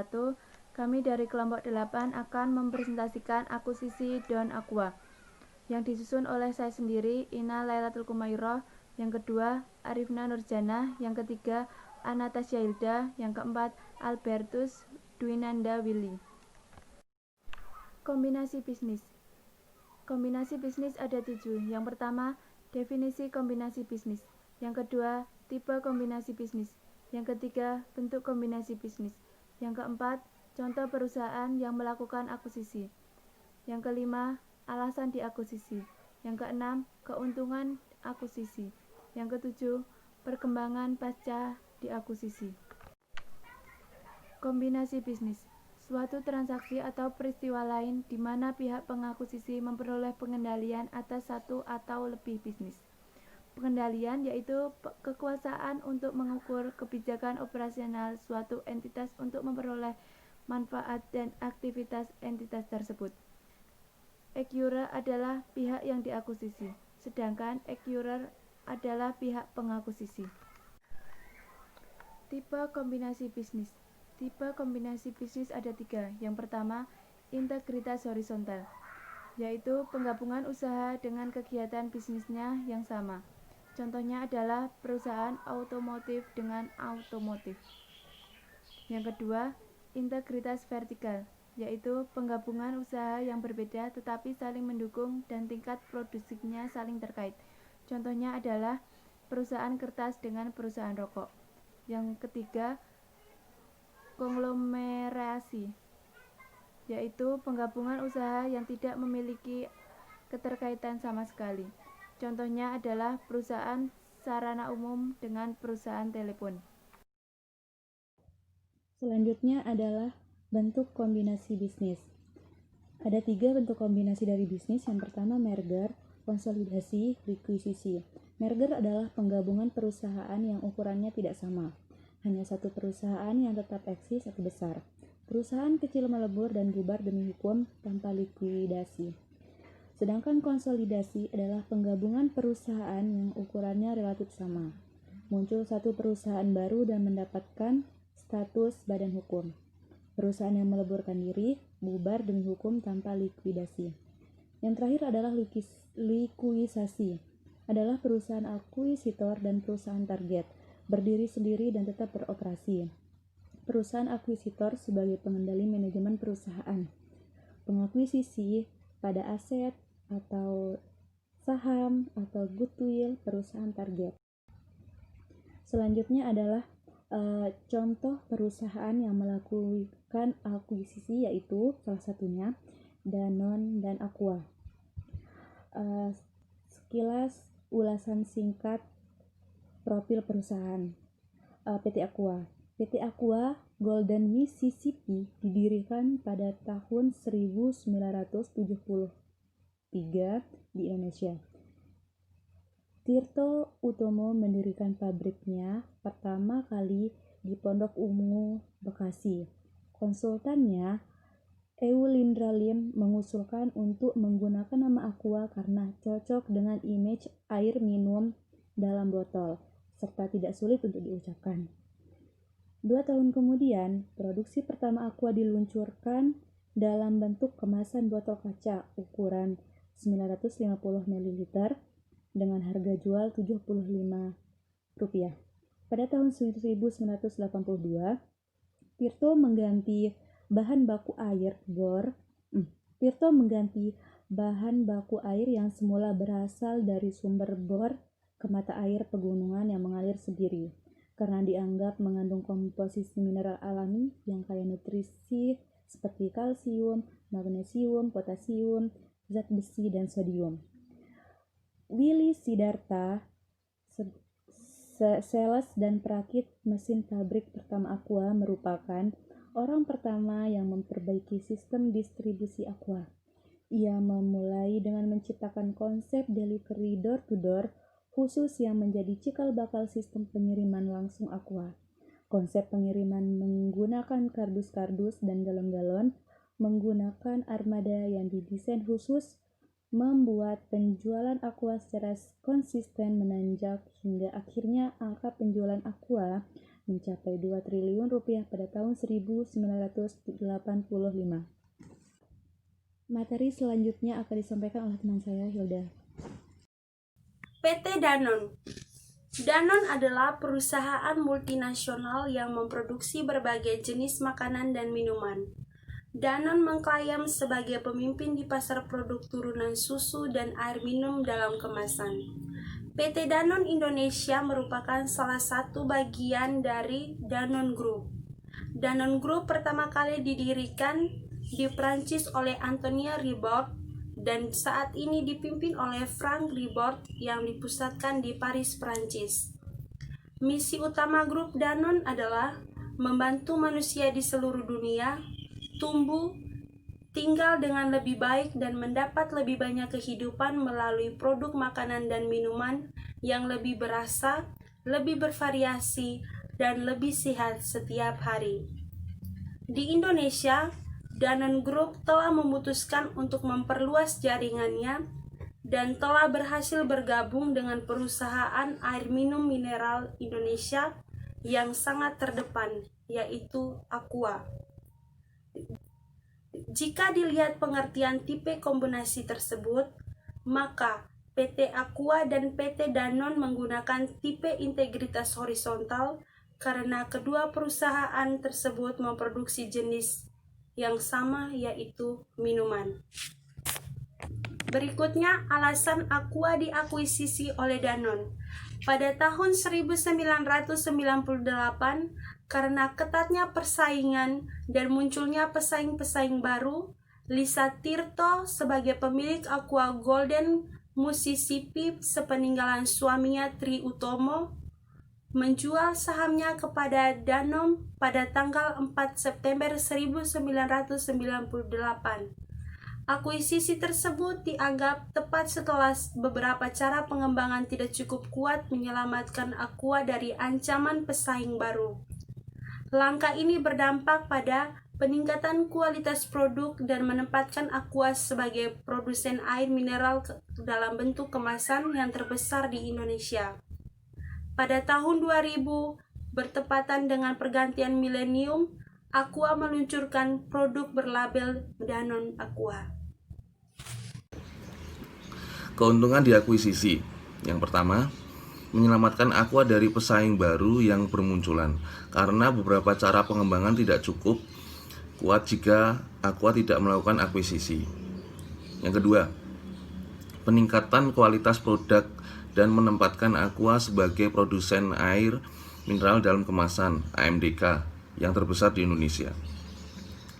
wabarakatuh. Kami dari kelompok 8 akan mempresentasikan akuisisi Don Aqua yang disusun oleh saya sendiri, Ina Lailatul Kumairah, yang kedua Arifna Nurjana, yang ketiga Anastasia Hilda, yang keempat Albertus Dwinanda Willy. Kombinasi bisnis. Kombinasi bisnis ada 7. Yang pertama, definisi kombinasi bisnis. Yang kedua, tipe kombinasi bisnis. Yang ketiga, bentuk kombinasi bisnis. Yang keempat, contoh perusahaan yang melakukan akuisisi. Yang kelima, alasan diakuisisi. Yang keenam, keuntungan akuisisi. Yang ketujuh, perkembangan pasca diakuisisi. Kombinasi bisnis. Suatu transaksi atau peristiwa lain di mana pihak pengakuisisi memperoleh pengendalian atas satu atau lebih bisnis. Pengendalian yaitu kekuasaan untuk mengukur kebijakan operasional suatu entitas untuk memperoleh manfaat dan aktivitas entitas tersebut. Acquirer adalah pihak yang diakuisisi, sedangkan acquirer adalah pihak pengakuisisi. Tipe kombinasi bisnis. Tipe kombinasi bisnis ada 3. Yang pertama, integritas horizontal, yaitu penggabungan usaha dengan kegiatan bisnisnya yang sama. Contohnya adalah perusahaan otomotif dengan otomotif. Yang kedua, integritas vertikal, yaitu penggabungan usaha yang berbeda tetapi saling mendukung dan tingkat produksinya saling terkait. Contohnya adalah perusahaan kertas dengan perusahaan rokok. Yang ketiga, konglomerasi, yaitu penggabungan usaha yang tidak memiliki keterkaitan sama sekali. Contohnya adalah perusahaan sarana umum dengan perusahaan telepon. Selanjutnya adalah bentuk kombinasi bisnis. Ada 3 bentuk kombinasi dari bisnis. Yang pertama, merger, konsolidasi, likuisisi. Merger adalah penggabungan perusahaan yang ukurannya tidak sama. Hanya satu perusahaan yang tetap eksis atau besar. Perusahaan kecil melebur dan bubar demi hukum tanpa likuidasi. Sedangkan konsolidasi adalah penggabungan perusahaan yang ukurannya relatif sama. Muncul satu perusahaan baru dan mendapatkan status badan hukum. Perusahaan yang meleburkan diri, bubar demi hukum tanpa likuidasi. Yang terakhir adalah likuisasi. Adalah perusahaan akuisitor dan perusahaan target, berdiri sendiri dan tetap beroperasi. Perusahaan akuisitor sebagai pengendali manajemen perusahaan. Pengakuisisi pada aset atau saham atau goodwill perusahaan target. Selanjutnya adalah contoh perusahaan yang melakukan akuisisi, yaitu salah satunya Danone dan Aqua. Sekilas ulasan singkat profil perusahaan. PT Aqua. PT Aqua Golden Mississippi didirikan pada tahun 1973 di Indonesia. Tirto Utomo mendirikan pabriknya pertama kali di Pondok Ungu, Bekasi. Konsultannya, Eulindra Lim, mengusulkan untuk menggunakan nama Aqua karena cocok dengan image air minum dalam botol, serta tidak sulit untuk diucapkan. 2 tahun kemudian, produksi pertama Aqua diluncurkan dalam bentuk kemasan botol kaca ukuran 950 ml dengan harga jual Rp75. Pada tahun 1982, Tirto mengganti bahan baku air yang semula berasal dari sumber bor ke mata air pegunungan yang mengalir sendiri, karena dianggap mengandung komposisi mineral alami yang kaya nutrisi seperti kalsium, magnesium, potasium, zat besi, dan sodium. Willy Sidarta, sales dan perakit mesin pabrik pertama Aqua, merupakan orang pertama yang memperbaiki sistem distribusi Aqua. Ia memulai dengan menciptakan konsep delivery door-to-door khusus yang menjadi cikal bakal sistem pengiriman langsung Aqua. Konsep pengiriman menggunakan kardus-kardus dan galon-galon, menggunakan armada yang didesain khusus, membuat penjualan Aqua secara konsisten menanjak hingga akhirnya angka penjualan Aqua mencapai 2 triliun rupiah pada tahun 1985. Materi selanjutnya akan disampaikan oleh teman saya, Hilda. PT Danone. Danone adalah perusahaan multinasional yang memproduksi berbagai jenis makanan dan minuman. Danone mengklaim sebagai pemimpin di pasar produk turunan susu dan air minum dalam kemasan. PT Danone Indonesia merupakan salah satu bagian dari Danone Group. Danone Group pertama kali didirikan di Prancis oleh Antoine Ribaud dan saat ini dipimpin oleh Frank Ribaud yang dipusatkan di Paris, Prancis. Misi utama grup Danone adalah membantu manusia di seluruh dunia tumbuh, tinggal dengan lebih baik dan mendapat lebih banyak kehidupan melalui produk makanan dan minuman yang lebih berasa, lebih bervariasi, dan lebih sehat setiap hari. Di Indonesia, Danone Group telah memutuskan untuk memperluas jaringannya dan telah berhasil bergabung dengan perusahaan air minum mineral Indonesia yang sangat terdepan, yaitu Aqua. Jika dilihat pengertian tipe kombinasi tersebut, maka PT Aqua dan PT Danone menggunakan tipe integritas horizontal karena kedua perusahaan tersebut memproduksi jenis yang sama, yaitu minuman. Berikutnya, alasan Aqua diakuisisi oleh Danone. Pada tahun 1998, karena ketatnya persaingan dan munculnya pesaing-pesaing baru, Lisa Tirto sebagai pemilik Aqua Golden Mississippi sepeninggalan suaminya Tri Utomo menjual sahamnya kepada Danone pada tanggal 4 September 1998. Akuisisi tersebut dianggap tepat setelah beberapa cara pengembangan tidak cukup kuat menyelamatkan Aqua dari ancaman pesaing baru. Langkah ini berdampak pada peningkatan kualitas produk dan menempatkan Aqua sebagai produsen air mineral dalam bentuk kemasan yang terbesar di Indonesia. Pada tahun 2000, bertepatan dengan pergantian milenium, Aqua meluncurkan produk berlabel Danone Aqua. Keuntungan diakuisisi. Yang pertama, menyelamatkan Aqua dari pesaing baru yang bermunculan karena beberapa cara pengembangan tidak cukup kuat jika Aqua tidak melakukan akuisisi. Yang kedua, peningkatan kualitas produk dan menempatkan Aqua sebagai produsen air mineral dalam kemasan (AMDK) yang terbesar di Indonesia.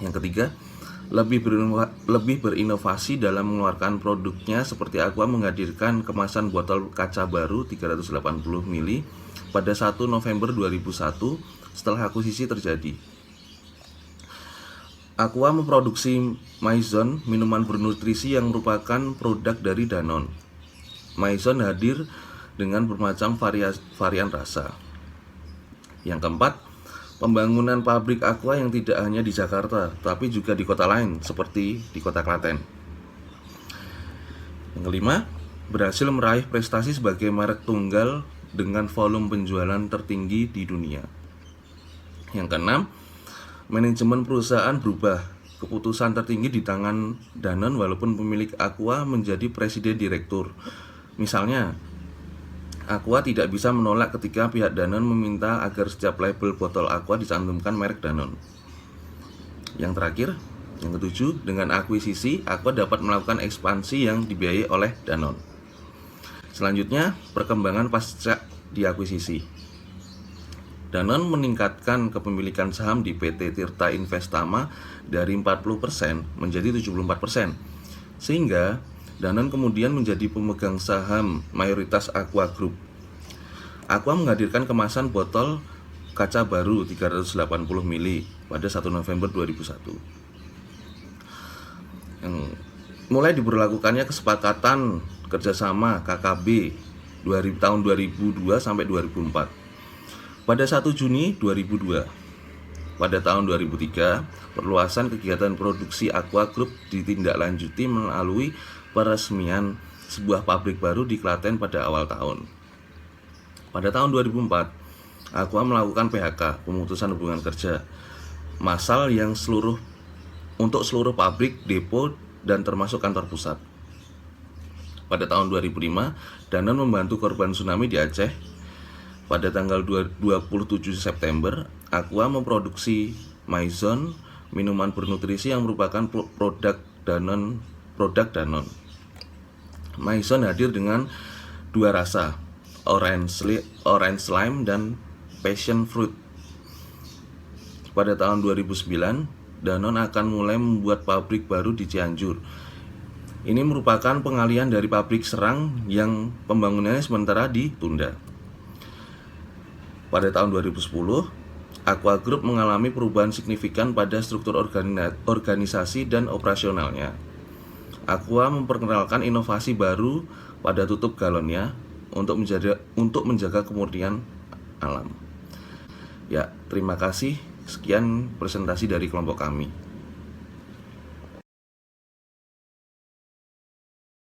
Yang ketiga, lebih berinovasi dalam mengeluarkan produknya, seperti Aqua menghadirkan kemasan botol kaca baru 380 ml pada 1 November 2001 setelah akuisisi terjadi. Aqua memproduksi Maison, minuman bernutrisi yang merupakan produk dari Danone. Maison hadir dengan bermacam varian rasa. Yang keempat, pembangunan pabrik Aqua yang tidak hanya di Jakarta, tapi juga di kota lain, seperti di kota Klaten. Yang kelima, berhasil meraih prestasi sebagai merek tunggal dengan volume penjualan tertinggi di dunia. Yang keenam, manajemen perusahaan berubah. Keputusan tertinggi di tangan Danone walaupun pemilik Aqua menjadi presiden direktur. Misalnya, Aqua tidak bisa menolak ketika pihak Danone meminta agar setiap label botol Aqua dicantumkan merek Danone. Yang terakhir, yang ketujuh, dengan akuisisi, Aqua dapat melakukan ekspansi yang dibiayai oleh Danone. Selanjutnya, perkembangan pasca diakuisisi. Danone meningkatkan kepemilikan saham di PT Tirta Investama dari 40% menjadi 74%, sehingga Danone kemudian menjadi pemegang saham mayoritas Aqua Group. Aqua menghadirkan kemasan botol kaca baru 380 ml pada 1 November 2001. Mulai diberlakukannya kesepakatan kerjasama KKB tahun 2002 sampai 2004. Pada 1 Juni 2002, pada tahun 2003, perluasan kegiatan produksi Aqua Group ditindaklanjuti melalui peresmian sebuah pabrik baru di Klaten pada awal tahun. Pada tahun 2004, Aqua melakukan PHK, pemutusan hubungan kerja massal untuk seluruh pabrik, depo, dan termasuk kantor pusat. Pada tahun 2005, Danone membantu korban tsunami di Aceh. Pada tanggal 27 September, Aqua memproduksi Maison, minuman bernutrisi yang merupakan produk Danone. Maison hadir dengan 2 rasa, orange lime dan passion fruit. Pada tahun 2009, Danone akan mulai membuat pabrik baru di Cianjur. Ini merupakan pengalihan dari pabrik Serang yang pembangunannya sementara ditunda. Pada tahun 2010, Aqua Group mengalami perubahan signifikan pada struktur organisasi dan operasionalnya. Aqua memperkenalkan inovasi baru pada tutup galonnya untuk menjaga kemurnian alam. Ya, terima kasih. Sekian presentasi dari kelompok kami.